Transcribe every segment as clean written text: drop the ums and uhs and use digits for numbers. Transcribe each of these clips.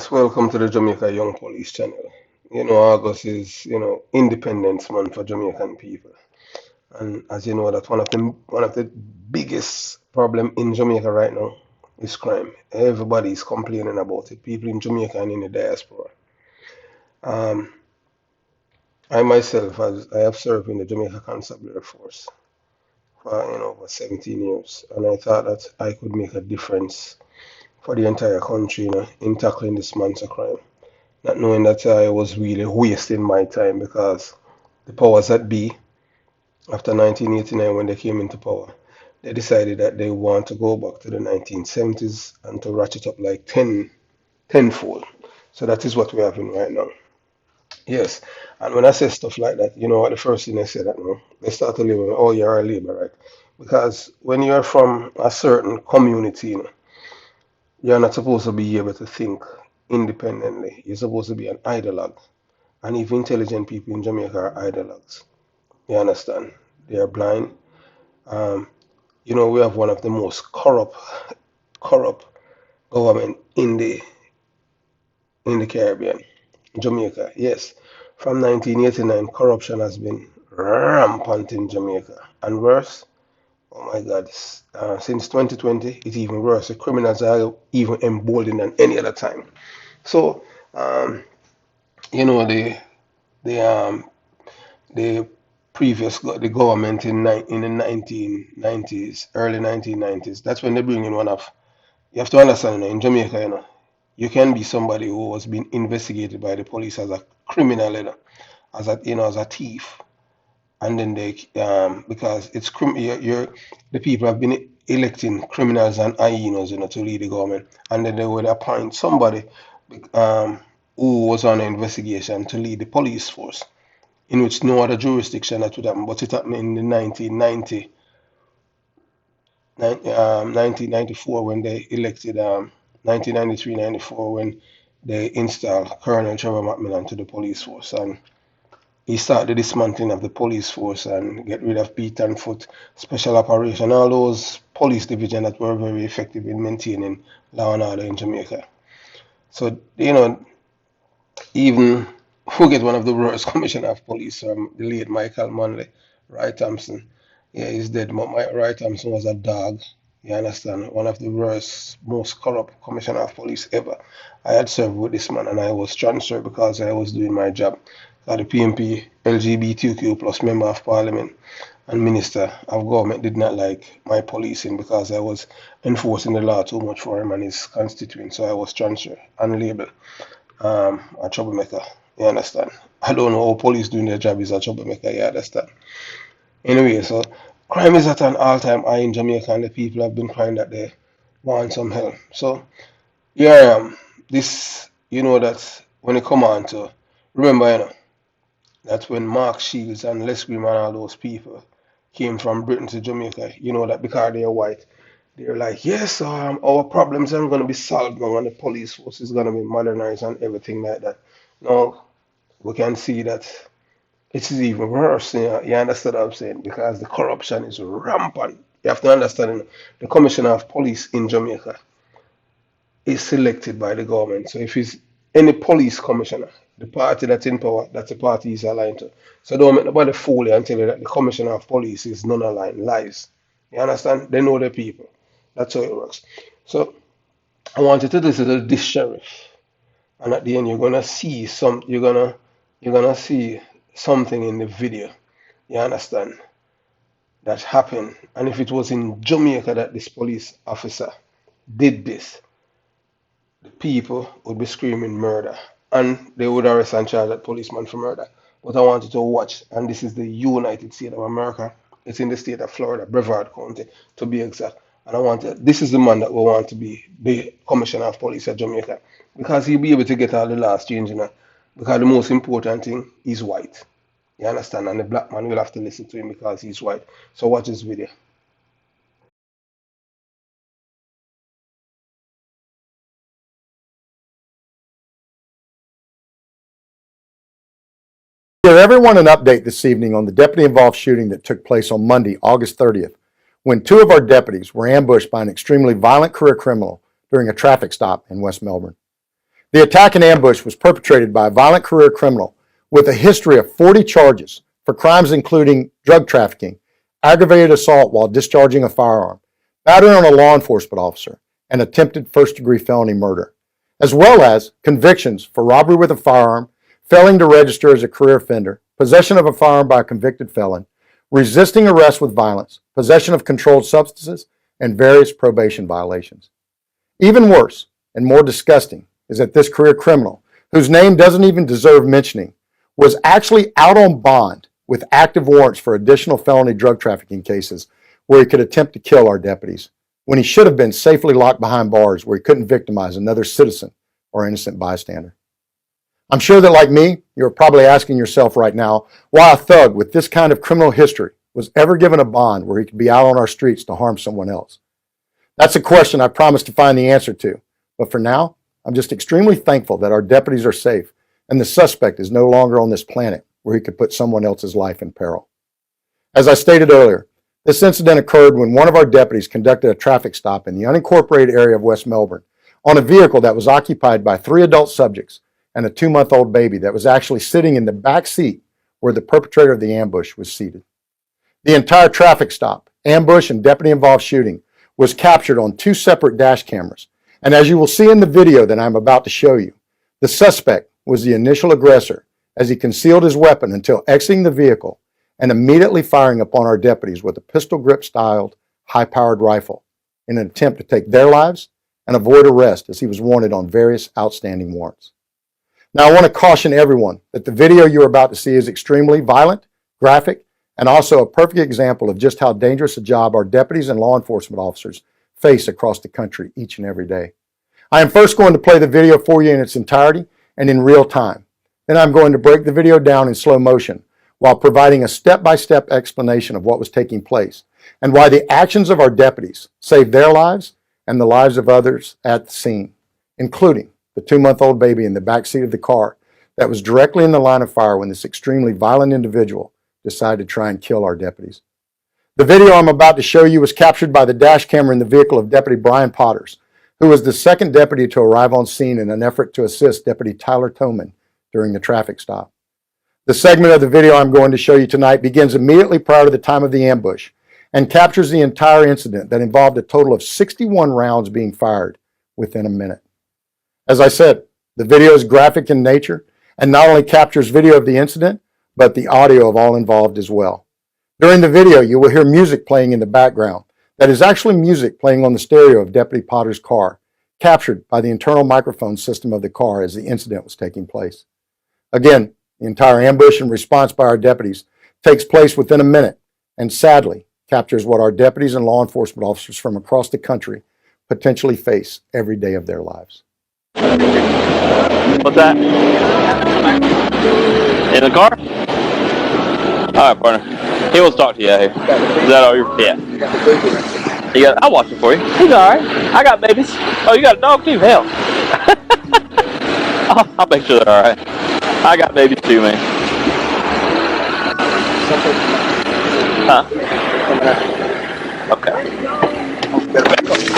Yes, welcome to the Jamaica Young Police channel. August is, Independence Month for Jamaican people. And as you know, that one of the biggest problem in Jamaica right now is crime. Everybody is complaining about it. People in Jamaica and in the diaspora. Um, I myself, I have served in the Jamaica Constabulary Force for, over 17 years, and I thought that I could make a difference for the entire country, in tackling this monster crime. Not knowing that I was really wasting my time because the powers that be, after 1989, when they came into power, they decided that they want to go back to the 1970s and to ratchet up like tenfold. So that is what we're having right now. Yes, and when I say stuff like that, you know what the first thing they say that no, they start to label me, oh, you're a labor, right? Because when you're from a certain community, you're not supposed to be able to think independently. You're supposed to be an ideologue. And even intelligent people in Jamaica are ideologues. You understand? They are blind. Um, we have one of the most corrupt government in the Caribbean, Jamaica. Yes, from 1989, corruption has been rampant in Jamaica, and worse. Oh my God! Since 2020, it's even worse. The criminals are even emboldened than any other time. So, um, you know, the the the government in the 1990s, early 1990s. That's when they bring in one of. You have to understand, in Jamaica, you can be somebody who was being investigated by the police as a criminal, as a thief, and then they because it's you're the people have been electing criminals and hyenas, to lead the government, and then they would appoint somebody um, who was on an investigation to lead the police force in which no other jurisdiction that would happen, but it happened in the 1994 when they elected, 1993-94 when they installed Colonel Trevor Macmillan to the police force. And he started the dismantling of the police force and get rid of Beat and Foot, Special Operation, all those police division that were very effective in maintaining law and order in Jamaica. So, even forget one of the worst commissioner of police, the late Michael Manley, Roy Thompson. Yeah, he's dead. Roy Thompson was a dog. You understand? One of the worst, most corrupt commissioner of police ever. I had served with this man and I was transferred because I was doing my job. The PMP, LGBTQ plus member of parliament and minister of government did not like my policing because I was enforcing the law too much for him and his constituents. So I was transferred and labeled a troublemaker. You understand? I don't know how police doing their job is a troublemaker. You understand? Anyway, so crime is at an all-time high in Jamaica, and the people have been crying that they want some help. So here I am. This, that when it come on to remember, that when Mark Shields and Les Grim and all those people came from Britain to Jamaica, that because they're white, they're like, yes, our problems are going to be solved now, and the police force is going to be modernized and everything like that. Now we can see that it is even worse. You understand what I'm saying? Because the corruption is rampant. You have to understand, the commissioner of police in Jamaica is selected by the government. So if it's any police commissioner, the party that's in power, that's the party he's aligned to. So don't make nobody fool you and tell you that the commissioner of police is non-aligned. Lies. You understand? They know their people. That's how it works. So I want you to listen to this sheriff, and at the end you're gonna see something in the video. You understand? That happened. And if it was in Jamaica that this police officer did this, the people would be screaming murder. And they would arrest and charge that policeman for murder. But I want you to watch, and this is the United States of America. It's in the state of Florida, Brevard County, to be exact. And this is the man that we want to be the commissioner of police of Jamaica. Because he'll be able to get all the laws changed, because the most important thing is white. You understand? And the black man will have to listen to him because he's white. So watch this video. Give everyone an update this evening on the deputy-involved shooting that took place on Monday, August 30th, when two of our deputies were ambushed by an extremely violent career criminal during a traffic stop in West Melbourne. The attack and ambush was perpetrated by a violent career criminal with a history of 40 charges for crimes including drug trafficking, aggravated assault while discharging a firearm, battery on a law enforcement officer, and attempted first-degree felony murder, as well as convictions for robbery with a firearm, failing to register as a career offender, possession of a firearm by a convicted felon, resisting arrest with violence, possession of controlled substances, and various probation violations. Even worse and more disgusting is that this career criminal, whose name doesn't even deserve mentioning, was actually out on bond with active warrants for additional felony drug trafficking cases where he could attempt to kill our deputies, when he should have been safely locked behind bars where he couldn't victimize another citizen or innocent bystander. I'm sure that, like me, you're probably asking yourself right now why a thug with this kind of criminal history was ever given a bond where he could be out on our streets to harm someone else. That's a question I promise to find the answer to, but for now, I'm just extremely thankful that our deputies are safe and the suspect is no longer on this planet where he could put someone else's life in peril. As I stated earlier, this incident occurred when one of our deputies conducted a traffic stop in the unincorporated area of West Melbourne on a vehicle that was occupied by 3 adult subjects and a 2-month-old baby that was actually sitting in the back seat where the perpetrator of the ambush was seated. The entire traffic stop, ambush, and deputy-involved shooting was captured on 2 separate dash cameras, and as you will see in the video that I'm about to show you, the suspect was the initial aggressor as he concealed his weapon until exiting the vehicle and immediately firing upon our deputies with a pistol grip styled high-powered rifle in an attempt to take their lives and avoid arrest as he was wanted on various outstanding warrants. Now I want to caution everyone that the video you're about to see is extremely violent, graphic, and also a perfect example of just how dangerous a job our deputies and law enforcement officers face across the country each and every day. I am first going to play the video for you in its entirety and in real time. Then I'm going to break the video down in slow motion while providing a step-by-step explanation of what was taking place and why the actions of our deputies saved their lives and the lives of others at the scene, including the 2-month-old baby in the back seat of the car that was directly in the line of fire when this extremely violent individual decided to try and kill our deputies. The video I'm about to show you was captured by the dash camera in the vehicle of Deputy Brian Potters, who was the second deputy to arrive on scene in an effort to assist Deputy Tyler Toman during the traffic stop. The segment of the video I'm going to show you tonight begins immediately prior to the time of the ambush and captures the entire incident that involved a total of 61 rounds being fired within a minute. As I said, the video is graphic in nature and not only captures video of the incident, but the audio of all involved as well. During the video, you will hear music playing in the background that is actually music playing on the stereo of Deputy Potter's car, captured by the internal microphone system of the car as the incident was taking place. Again, the entire ambush and response by our deputies takes place within a minute and sadly captures what our deputies and law enforcement officers from across the country potentially face every day of their lives. What's that? In the car? All right, partner. He wants to talk to you out here. Is that all you're? Yeah. I'll watch it for you. He's all right. I got babies. Oh, you got a dog too? Hell. I'll make sure they're all right. I got babies too, man. Huh? Okay.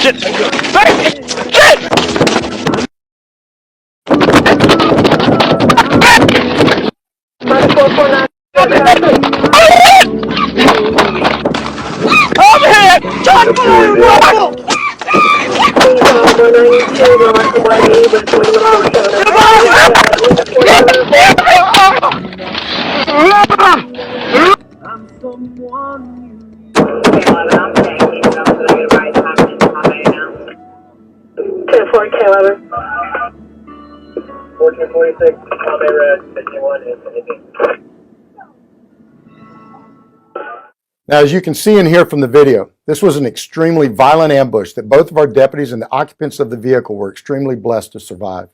Shit! Shit! Overhead! John Blue! Now, as you can see and hear from the video, this was an extremely violent ambush that both of our deputies and the occupants of the vehicle were extremely blessed to survive.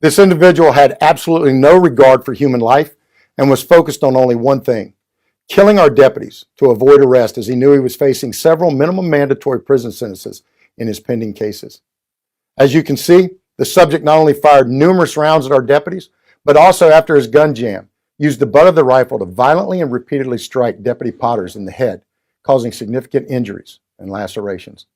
This individual had absolutely no regard for human life and was focused on only one thing: killing our deputies to avoid arrest, as he knew he was facing several minimum mandatory prison sentences in his pending cases. As you can see, the subject not only fired numerous rounds at our deputies, but also after his gun jam, used the butt of the rifle to violently and repeatedly strike Deputy Potters in the head, causing significant injuries and lacerations.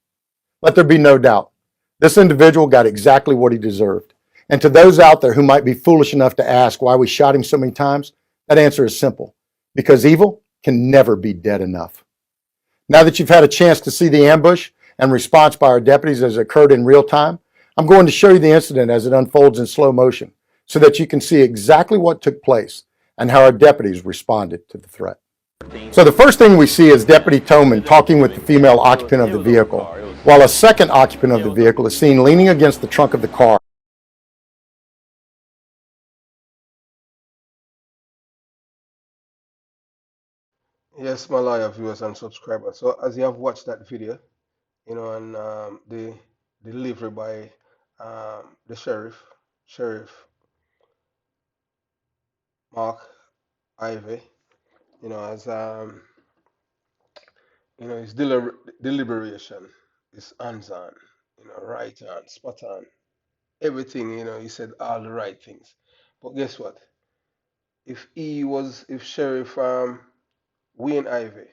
Let there be no doubt, this individual got exactly what he deserved, And to those out there who might be foolish enough to ask why we shot him so many times, that answer is simple: because evil can never be dead enough. Now that you've had a chance to see the ambush and response by our deputies as it occurred in real time, I'm going to show you the incident as it unfolds in slow motion so that you can see exactly what took place and how our deputies responded to the threat. So the first thing we see is Deputy Toman talking with the female occupant of the vehicle, while a second occupant of the vehicle is seen leaning against the trunk of the car. Yes, my loyal viewers and subscribers. So as you have watched that video, and the delivery by the Sheriff Mark Ivey, as his deliberation is hands-on, right on, spot on, everything. He said all the right things. But guess what? If Sheriff Wayne Ivey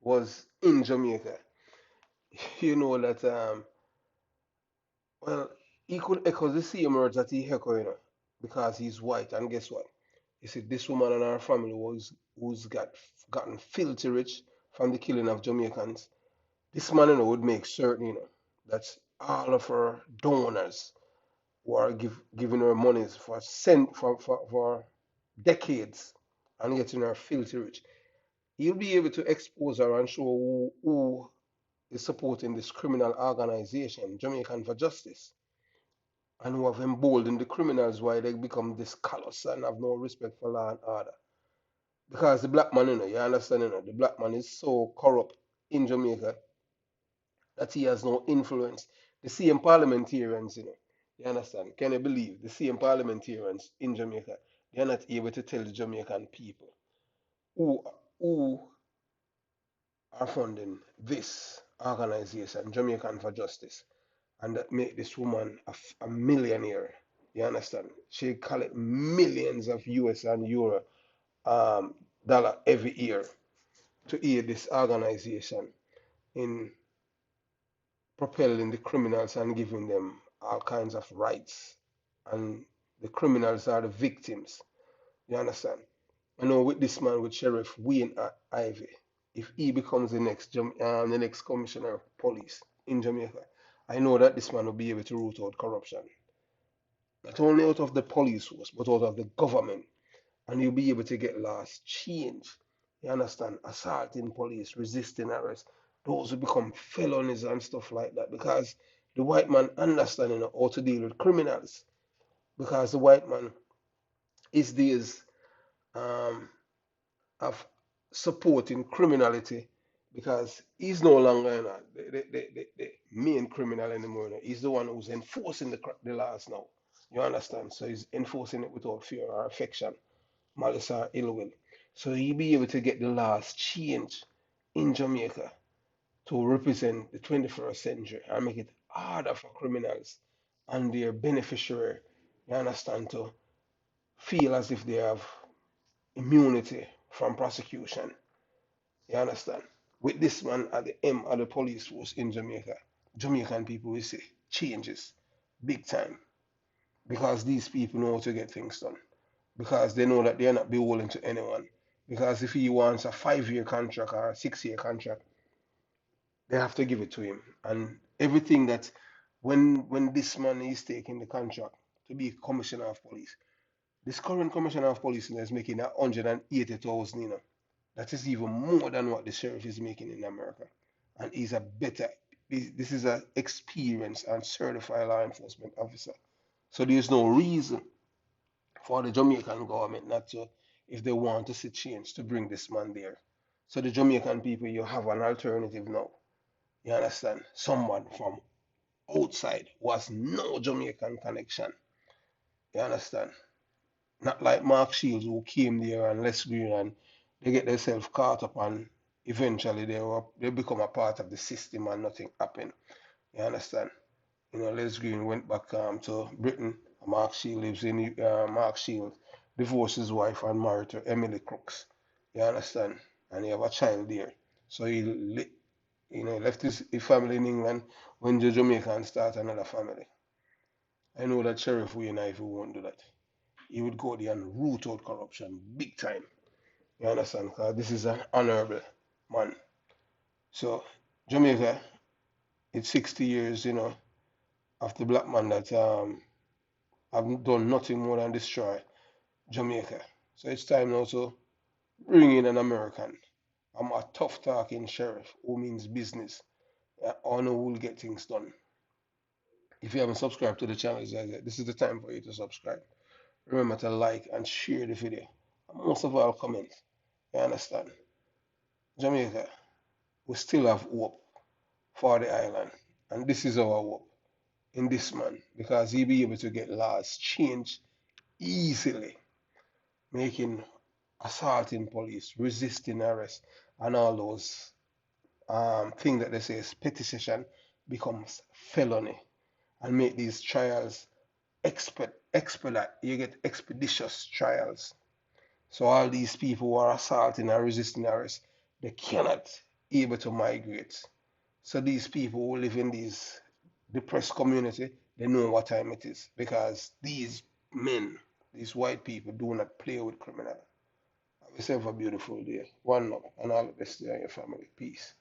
was in Jamaica, you know that well, he could echo the same words that he echo, because he's white. And guess what? He said this woman and her family who's gotten filthy rich from the killing of Jamaicans. This man, would make certain, that all of her donors who are giving her monies for decades and getting her filthy rich. He'll be able to expose her and show who is supporting this criminal organization, Jamaican for Justice, and who have emboldened the criminals why they become this callous and have no respect for law and order. Because the black man, you understand, the black man is so corrupt in Jamaica that he has no influence. The same parliamentarians, you understand, can you believe the same parliamentarians in Jamaica, they're not able to tell the Jamaican people who who are funding this organization, Jamaican for Justice, and that make this woman a millionaire. You understand? She collect millions of US and Euro dollar every year to aid this organization in propelling the criminals and giving them all kinds of rights. And the criminals are the victims. You understand? I know with this man, with Sheriff Wayne Ivey, if he becomes the next commissioner of police in Jamaica, I know that this man will be able to root out corruption, not only out of the police force, but out of the government. And you'll be able to get laws change. You understand? Assaulting police, resisting arrest, those who become felonies and stuff like that. Because the white man understanding how to deal with criminals. Because the white man is these um, of supporting criminality, because he's no longer the main criminal anymore. He's the one who's enforcing the laws now. You understand? So he's enforcing it without fear or affection, malice or ill will. So he'll be able to get the laws changed in Jamaica to represent the 21st century and make it harder for criminals and their beneficiary, you understand, to feel as if they have immunity from prosecution. You understand? With this man at the M of the police force in Jamaica, Jamaican people will say changes big time, because these people know how to get things done. Because they know that they're not beholden to anyone. Because if he wants a 5 year contract or a 6 year contract, they have to give it to him. And everything that when this man is taking the contract to be commissioner of police, this current commissioner of police is making 180,000, That is even more than what the sheriff is making in America. And he's a better, this is an experienced and certified law enforcement officer. So there's no reason for the Jamaican government not to, if they want to see change, to bring this man there. So the Jamaican people, you have an alternative now. You understand? Someone from outside who has no Jamaican connection. You understand? Not like Mark Shields who came there and Les Green and they get themselves caught up and eventually they become a part of the system and nothing happened. You understand? Les Green went back to Britain. Mark Shield lives in Mark Shield divorced his wife and married to Emily Crooks. You understand? And he have a child there. So he left his family in England when the Jamaicans start another family. I know that Sheriff Wayne Ivey won't do that. He would go there and root out corruption big time. You understand? Because this is an honorable man. So Jamaica, it's 60 years, of the black man that have done nothing more than destroy Jamaica. So it's time now to bring in an American. I'm a tough talking sheriff who means business. I know who will get things done. If you haven't subscribed to the channel, this is the time for you to subscribe. Remember to like and share the video. And most of all, comment. You understand? Jamaica, we still have hope for the island. And this is our hope in this man because he'll be able to get laws changed easily, making assaulting police, resisting arrest, and all those things that they say is petty session becomes felony and make these trials expedite. You get expeditious trials. So all these people who are assaulting and resisting arrest, they cannot able to migrate. So these people who live in these depressed community, they know what time it is because these men, these white people, do not play with criminal. Have yourself a beautiful day. One love and all the best to you and your family. Peace.